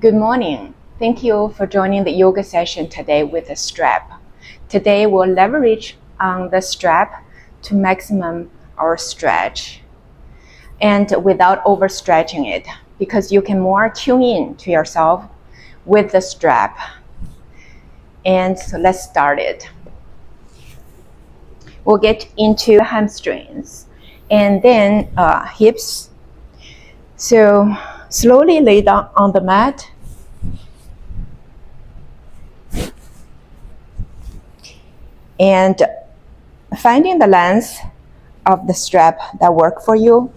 Good morning. Thank you for joining the yoga session today with the strap. Today we'll leverage on the strap to maximum our stretch and without overstretching it, because you can more tune in to yourself with the strap. And so let's start it. We'll get into hamstrings and then hips. So slowly lay down on the mat. And finding the length of the strap that work for you,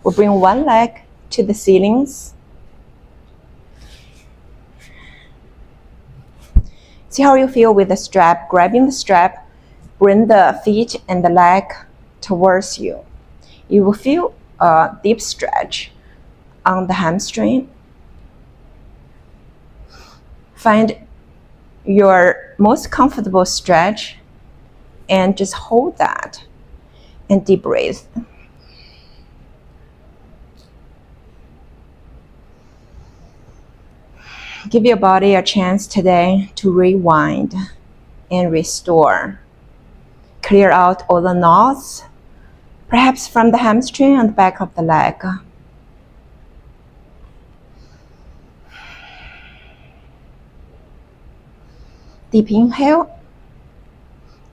we'll bring one leg to the ceilings. See how you feel with the strap. Grabbing the strap, bring the feet and the leg towards you. You will feel a deep stretch on the hamstring. Find your most comfortable stretch and just hold that and deep breathe. Give your body a chance today to rewind and restore. Clear out all the knots, perhaps from the hamstring and the back of the leg. Deep inhale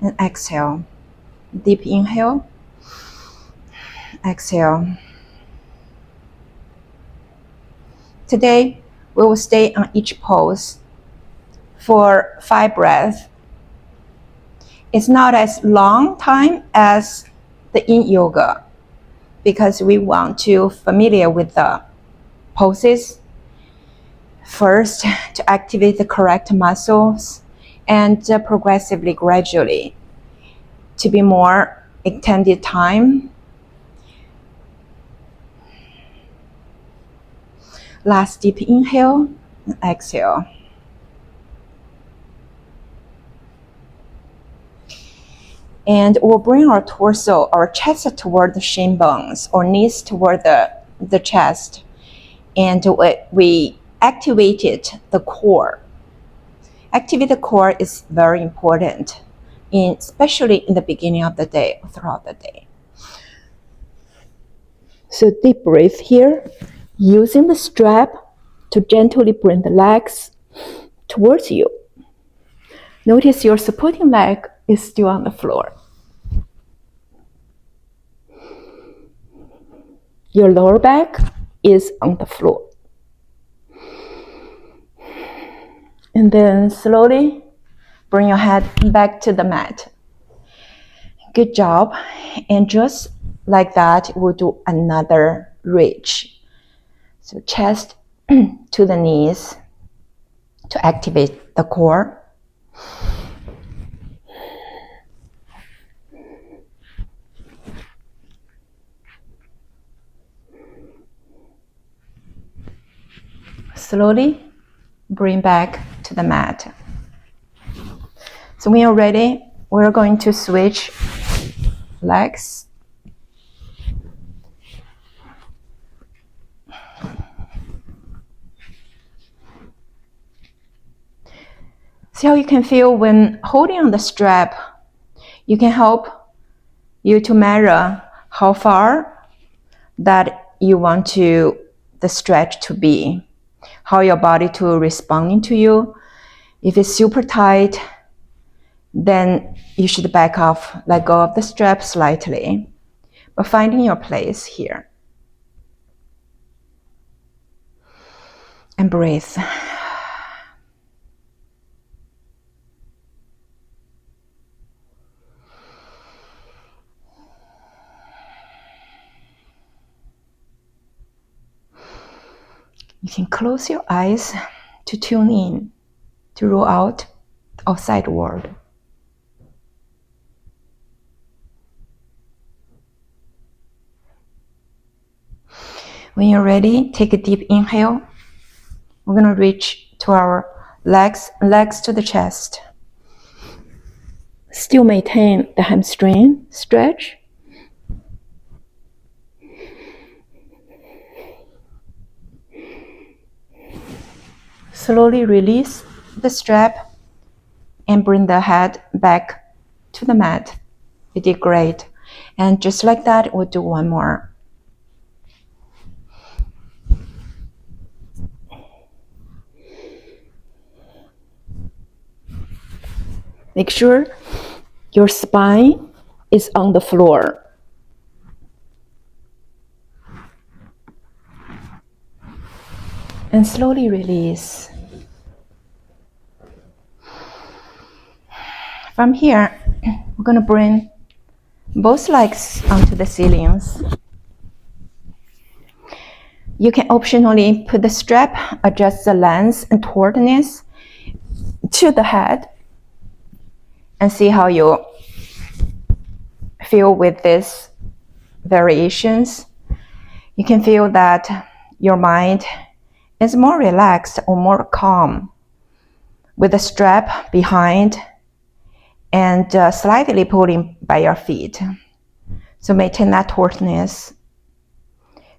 and exhale. Deep inhale, exhale. Today, we will stay on each pose for 5 breaths. It's not as long time as the yin yoga because we want to familiar with the poses first to activate the correct muscles and progressively, gradually to be more extended time. Last deep inhale and exhale. And we'll bring our torso, our chest toward the shin bones, or knees toward the chest. And we activated the core. Activate the core is very important, especially in the beginning of the day or throughout the day. So deep breath here, using the strap to gently bring the legs towards you. Notice your supporting leg is still on the floor. Your lower back is on the floor. And then slowly bring your head back to the mat. Good job. And just like that, we'll do another reach. So chest to the knees to activate the core. Slowly bring back to the mat. So when you're ready, we're going to switch legs. See how you can feel when holding on the strap. You can help you to measure how far that you want the stretch to be, how your body to responding to you. If it's super tight, then you should back off, let go of the strap slightly, but finding your place here. And breathe. You can close your eyes to tune in, to rule out the outside world. When you're ready, take a deep inhale. We're going to reach to our legs to the chest. Still maintain the hamstring stretch. slowly release the strap and bring the head back to the mat. You did great. And just like that, we'll do one more. Make sure your spine is on the floor. And slowly release. From here, we're going to bring both legs onto the ceilings. You can optionally put the strap, adjust the length and tautness to the head, and see how you feel with these variations. You can feel that your mind is more relaxed or more calm with the strap behind and slightly pulling by your feet. So maintain that tautness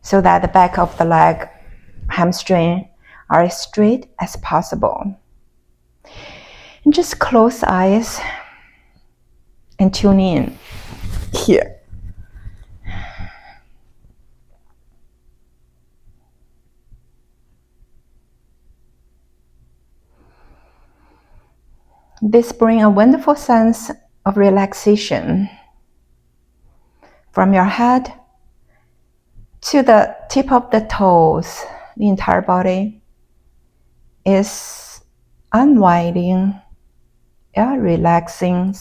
so that the back of the leg, hamstring, are as straight as possible. And just close the eyes and tune in here. This brings a wonderful sense of relaxation from your head to the tip of the toes. The entire body is unwinding, relaxing.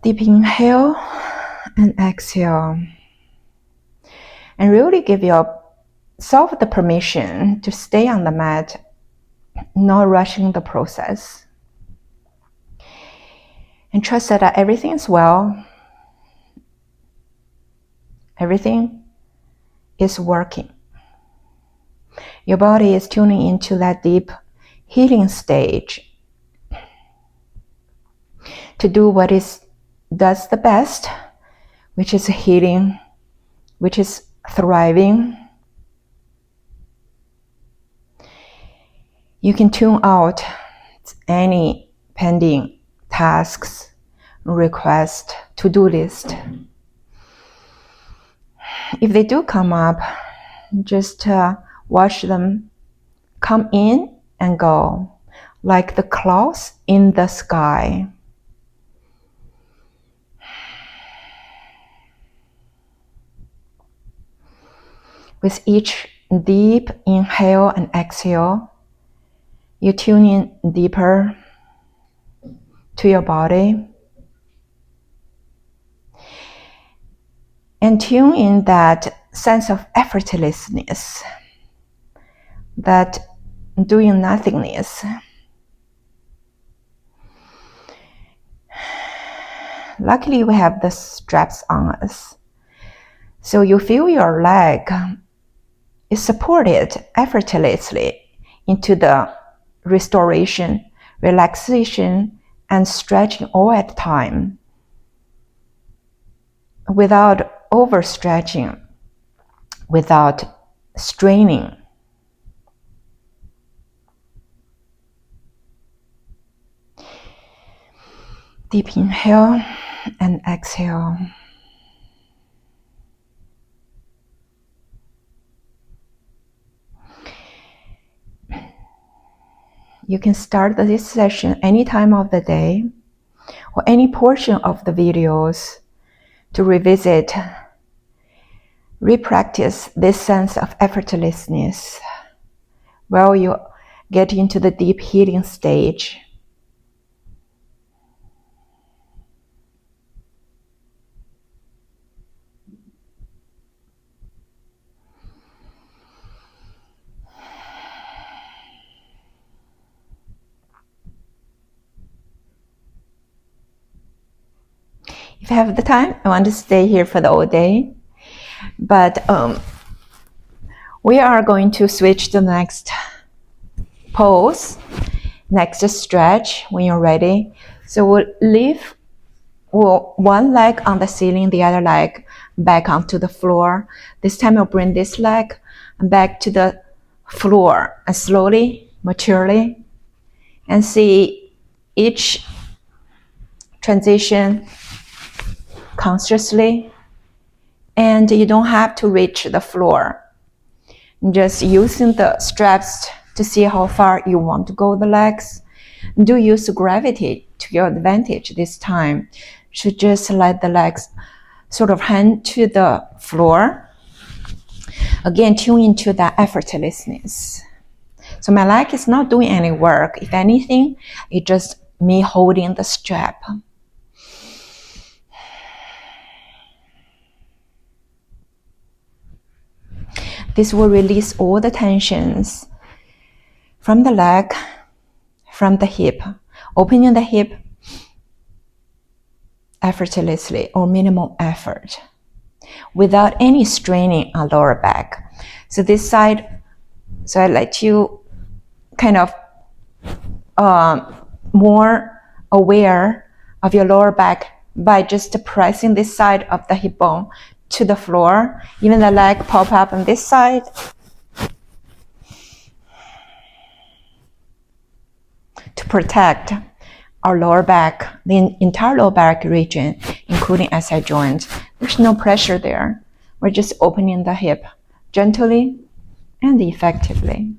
Deep inhale and exhale. And really give yourself the permission to stay on the mat, not rushing the process. And trust that everything is well. Everything is working. Your body is tuning into that deep healing stage to do what it does the best, which is healing, which is thriving. You can tune out any pending tasks, requests, to-do list. If they do come up, just watch them come in and go, like the clouds in the sky. With each deep inhale and exhale, you tune in deeper to your body and tune in that sense of effortlessness, that doing nothingness. Luckily, we have the straps on us, so you feel your leg is supported effortlessly into the restoration, relaxation, and stretching all at a time without overstretching, without straining. Deep inhale and exhale. You can start this session any time of the day or any portion of the videos to revisit, repractice this sense of effortlessness while you get into the deep healing stage. If you have the time, I want to stay here for the whole day. But we are going to switch to the next pose, next stretch when you're ready. So we'll leave one leg on the ceiling, the other leg back onto the floor. This time we'll bring this leg back to the floor, and slowly, maturely, and see each transition consciously. And you don't have to reach the floor. Just using the straps to see how far you want to go the legs. Do use gravity to your advantage this time. Should just let the legs sort of hang to the floor. Again, tune into that effortlessness. So my leg is not doing any work. If anything, it's just me holding the strap. This will release all the tensions from the leg, from the hip, opening the hip effortlessly or minimal effort without any straining on lower back. So this side, so I let you kind of more aware of your lower back by just pressing this side of the hip bone to the floor. Even the leg pop up on this side. To protect our lower back, the entire lower back region, including SI joint. There's no pressure there. We're just opening the hip gently and effectively.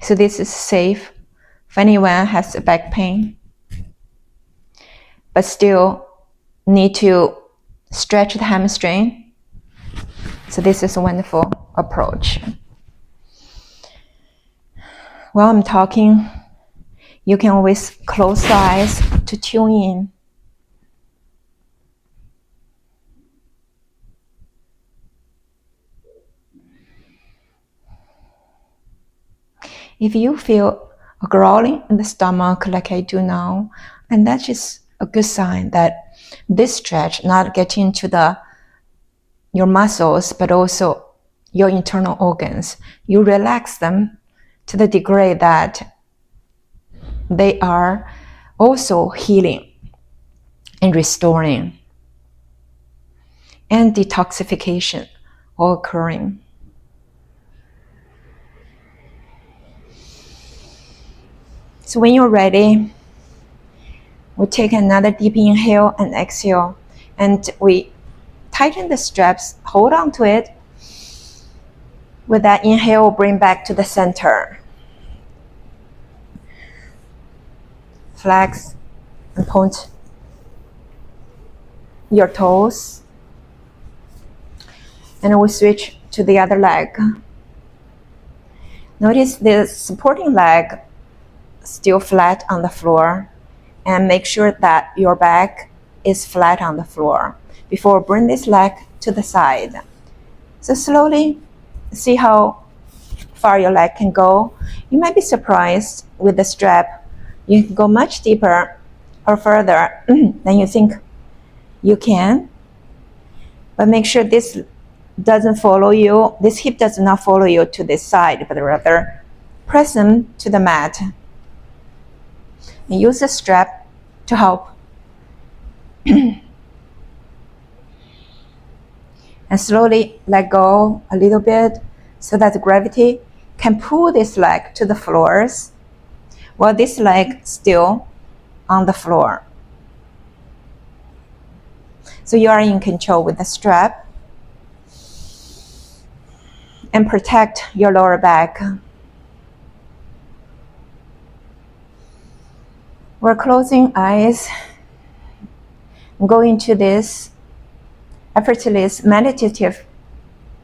So this is safe if anyone has back pain, but still need to stretch the hamstring. So this is a wonderful approach. While I'm talking, you can always close the eyes to tune in. If you feel a growling in the stomach like I do now, and that's just a good sign that this stretch not getting to your muscles, but also your internal organs. You relax them to the degree that they are also healing and restoring and detoxification all occurring. So when you're ready, we take another deep inhale and exhale, and we tighten the straps, hold on to it. With that inhale, bring back to the center. Flex and point your toes. And we switch to the other leg. Notice the supporting leg still flat on the floor, and make sure that your back is flat on the floor before bring this leg to the side. So slowly see how far your leg can go. You might be surprised with the strap. You can go much deeper or further than you think you can. But make sure this doesn't follow you, this hip does not follow you to this side, but rather press them to the mat. And use the strap to help. And slowly let go a little bit so that the gravity can pull this leg to the floors while this leg still on the floor. So you are in control with the strap and protect your lower back. We're closing eyes, go into this effortless meditative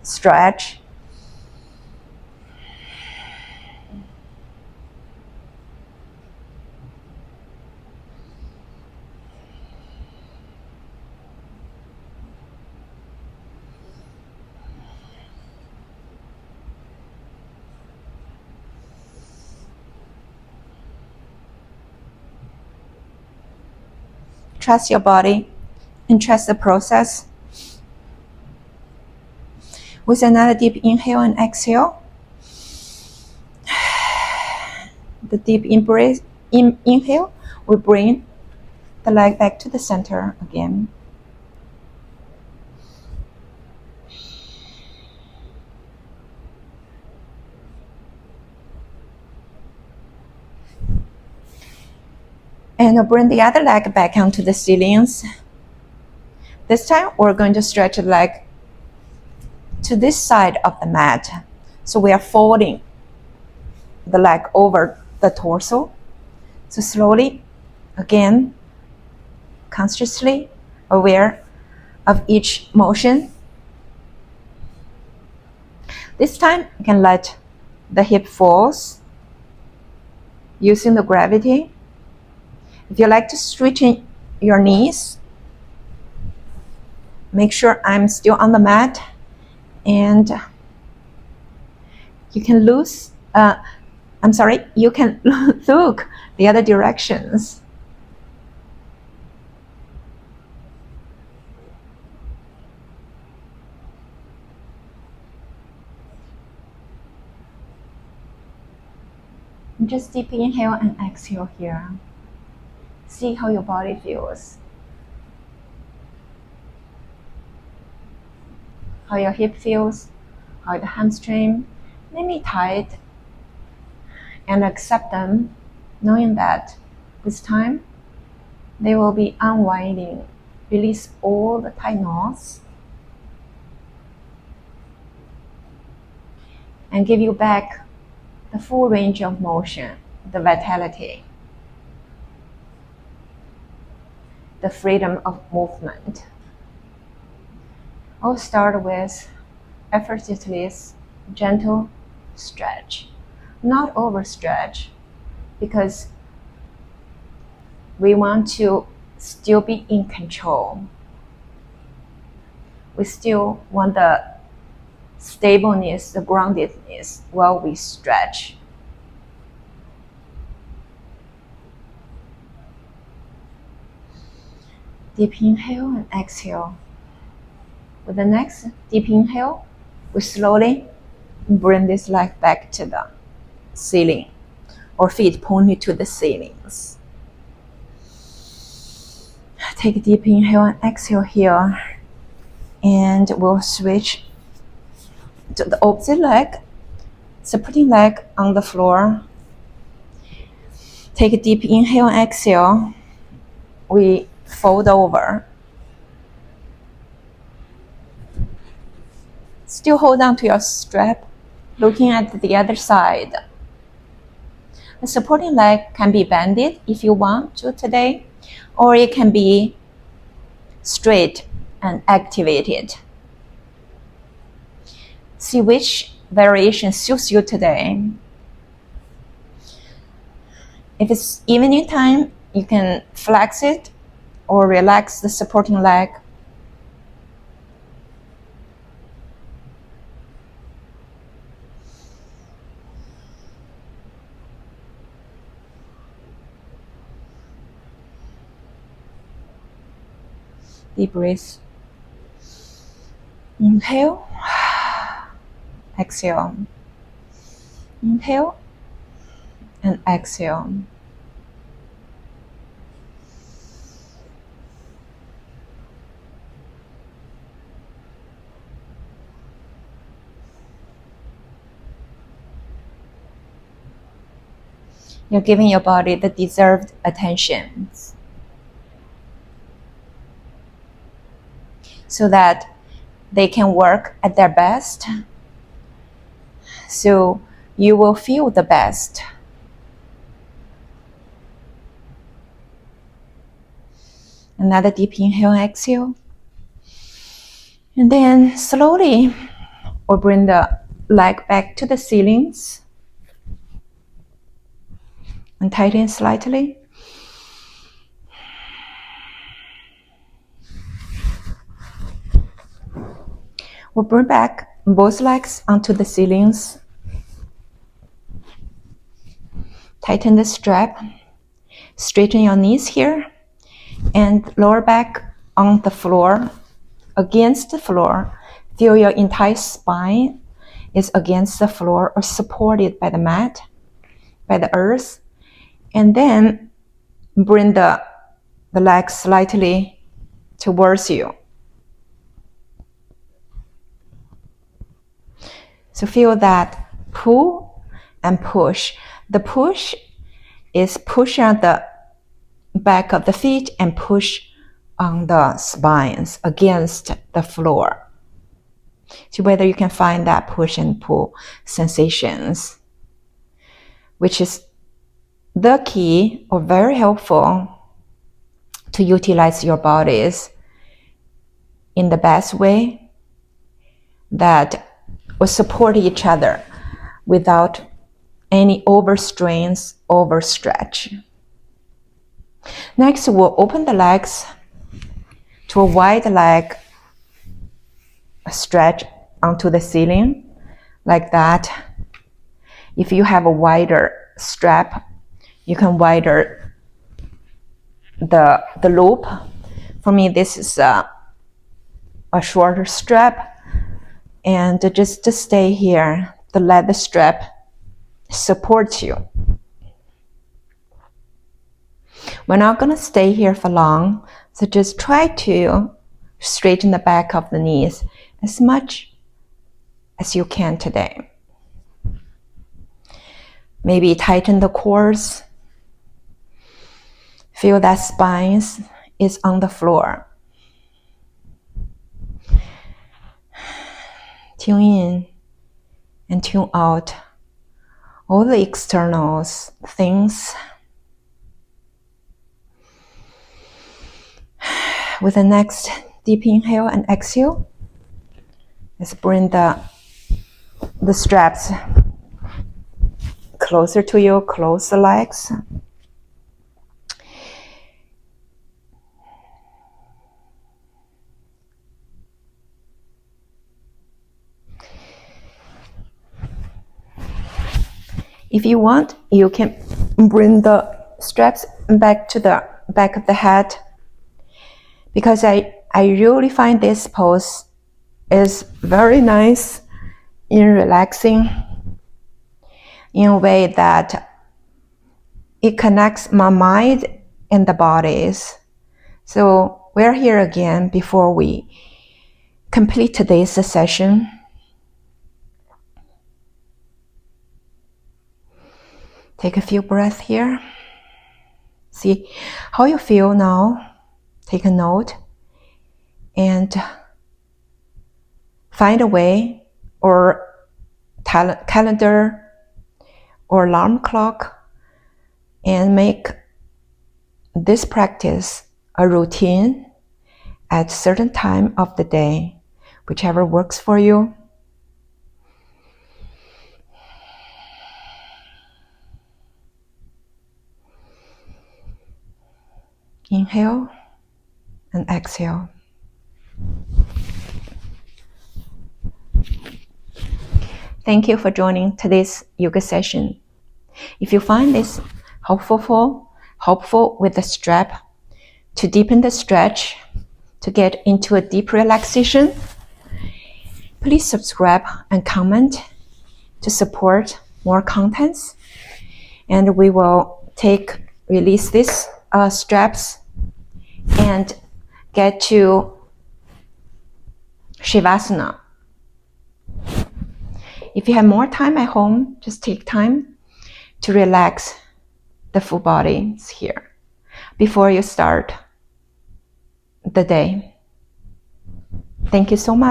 stretch. Trust your body and trust the process. With another deep inhale and exhale, the deep inhale will bring the leg back to the center again. And bring the other leg back onto the ceilings. This time we're going to stretch the leg to this side of the mat. So we are folding the leg over the torso. So slowly, again, consciously aware of each motion. This time you can let the hip falls using the gravity. If you like to straighten your knees, make sure I'm still on the mat, and you can you can look the other directions. Just deep inhale and exhale here. See how your body feels. How your hip feels, how the hamstring may be tight, and accept them, knowing that with time they will be unwinding. Release all the tight knots and give you back the full range of motion, the vitality, the freedom of movement. I'll start with effortless, gentle stretch, not overstretch, because we want to still be in control. We still want the stableness, the groundedness while we stretch. Deep inhale and exhale. With the next deep inhale, we slowly bring this leg back to the ceiling, or feet pointed to the ceilings. Take a deep inhale and exhale here, and we'll switch to the opposite leg, supporting leg on the floor. Take a deep inhale and exhale. We fold over. Still hold on to your strap, looking at the other side. The supporting leg can be bended if you want to today, or it can be straight and activated. See which variation suits you today. If it's evening time, you can flex it or relax the supporting leg. Deep breath. Inhale. Exhale. Inhale and exhale. You're giving your body the deserved attention so that they can work at their best, so you will feel the best. Another deep inhale and exhale. And then slowly we'll bring the leg back to the ceilings and tighten slightly. We'll bring back both legs onto the ceilings. Tighten the strap. Straighten your knees here and lower back on the floor, against the floor. Feel your entire spine is against the floor or supported by the mat, by the earth. And then bring the legs slightly towards you. So feel that pull and push. The push is pushing the back of the feet and push on the spines against the floor. See whether you can find that push and pull sensations, which is the key or very helpful to utilize your bodies in the best way that will support each other without any overstrains, overstretch. Next, we'll open the legs to a wide leg stretch onto the ceiling like that. If you have a wider strap, you can wider the loop. For me, this is a shorter strap, and just to stay here, the leather strap supports you. We're not going to stay here for long, so just try to straighten the back of the knees as much as you can today. Maybe tighten the cores. Feel that spine is on the floor. Tune in and tune out all the external things. With the next deep inhale and exhale, let's bring the straps closer to you, close the legs. If you want, you can bring the straps back to the back of the head, because I really find this pose is very nice in relaxing in a way that it connects my mind and the bodies. So we're here again before we complete today's session. Take a few breaths here. See how you feel now. Take a note and find a way, or calendar or alarm clock, and make this practice a routine at certain time of the day, whichever works for you. Inhale and exhale. Thank you for joining today's yoga session. If you find this helpful with the strap to deepen the stretch, to get into a deep relaxation, please subscribe and comment to support more contents. And we will release these straps and get to Shavasana. If you have more time at home, just take time to relax the full body here before you start the day. Thank you so much.